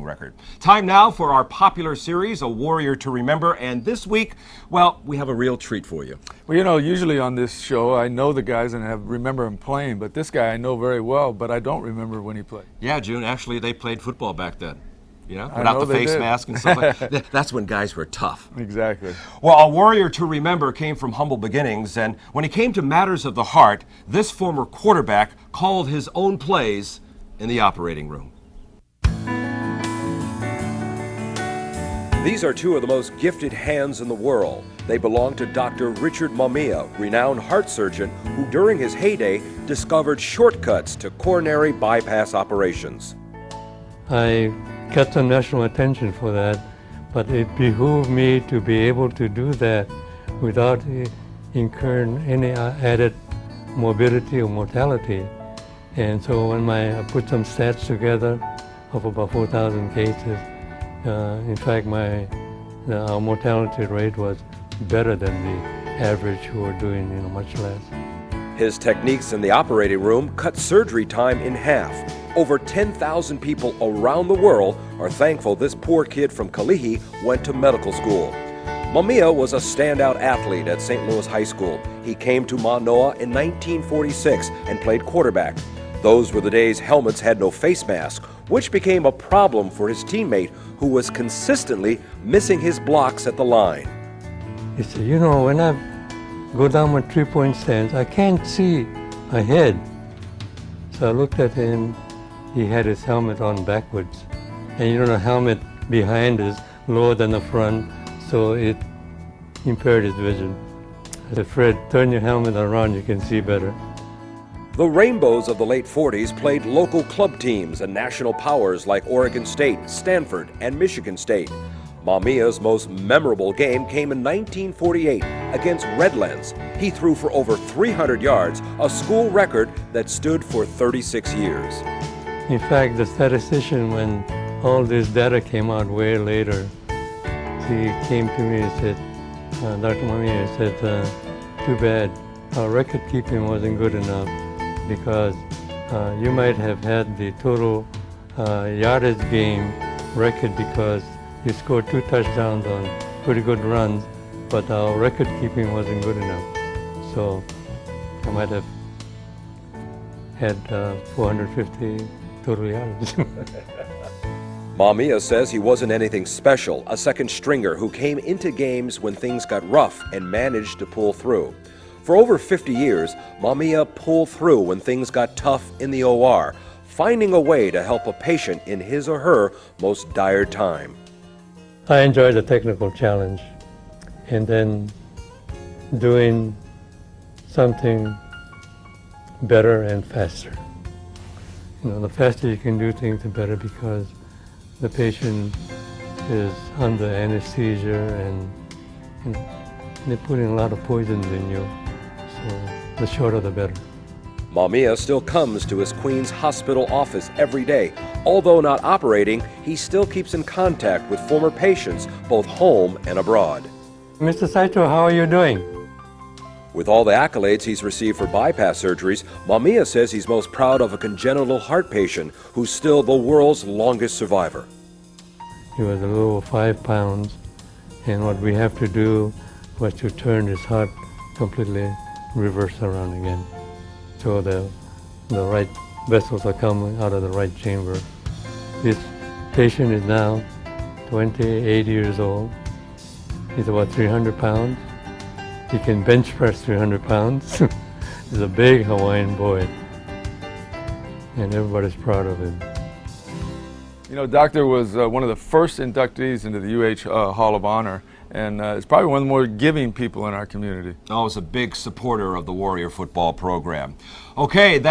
winning record. Time now for our popular series, A Warrior to Remember, and this week, well, we have a real treat for you. Well, you know, usually on this show, I know the guys and remember them playing, but this guy I know very well, but I don't remember when he played. Yeah, June, actually, they played football back then. You know, I without know the face did. mask and stuff like that. That's when guys were tough. Exactly. Well, A Warrior to Remember came from humble beginnings, and when it came to matters of the heart, this former quarterback called his own plays in the operating room. These are two of the most gifted hands in the world. They belong to Dr. Richard Mamiya, renowned heart surgeon who during his heyday discovered shortcuts to coronary bypass operations. I got some national attention for that, but it behooved me to be able to do that without incurring any added morbidity or mortality. And so when I put some stats together of about 4,000 cases, in fact our mortality rate was better than the average who are doing much less. His techniques in the operating room cut surgery time in half. Over 10,000 people around the world are thankful this poor kid from Kalihi went to medical school. Mamiya was a standout athlete at St. Louis High School. He came to Manoa in 1946 and played quarterback. Those were the days helmets had no face mask, which became a problem for his teammate who was consistently missing his blocks at the line. He said, you know, when I go down my three-point stance, I can't see ahead. So I looked at him. He had his helmet on backwards. And the helmet behind is lower than the front, so it impaired his vision. I said, Fred, turn your helmet around, you can see better. The Rainbows of the late 40s played local club teams and national powers like Oregon State, Stanford, and Michigan State. Mamiya's most memorable game came in 1948 against Redlands. He threw for over 300 yards, a school record that stood for 36 years. In fact, the statistician, when all this data came out way later, he came to me and said, Dr. Mamiya said, too bad, our record keeping wasn't good enough because you might have had the total yardage game record because you scored 2 touchdowns on pretty good runs, but our record keeping wasn't good enough. So I might have had 450 total yards. Mamiya says he wasn't anything special, a second stringer who came into games when things got rough and managed to pull through. For over 50 years, Mamiya pulled through when things got tough in the OR, finding a way to help a patient in his or her most dire time. I enjoy the technical challenge and then doing something better and faster. The faster you can do things, the better, because the patient is under anesthesia and they're putting a lot of poisons in you, so the shorter the better. Mamiya still comes to his Queens Hospital office every day. Although not operating, he still keeps in contact with former patients, both home and abroad. Mr. Saito, how are you doing? With all the accolades he's received for bypass surgeries, Mamiya says he's most proud of a congenital heart patient who's still the world's longest survivor. He was a little over 5 pounds, and what we have to do was to turn his heart completely reverse around again. So the right vessels are coming out of the right chamber. This patient is now 28 years old. He's about 300 pounds. He can bench press 300 pounds. He's a big Hawaiian boy, and everybody's proud of him. You know, Doctor was one of the first inductees into the UH Hall of Honor, and is probably one of the more giving people in our community. Oh, he's a big supporter of the Warrior football program. Okay, that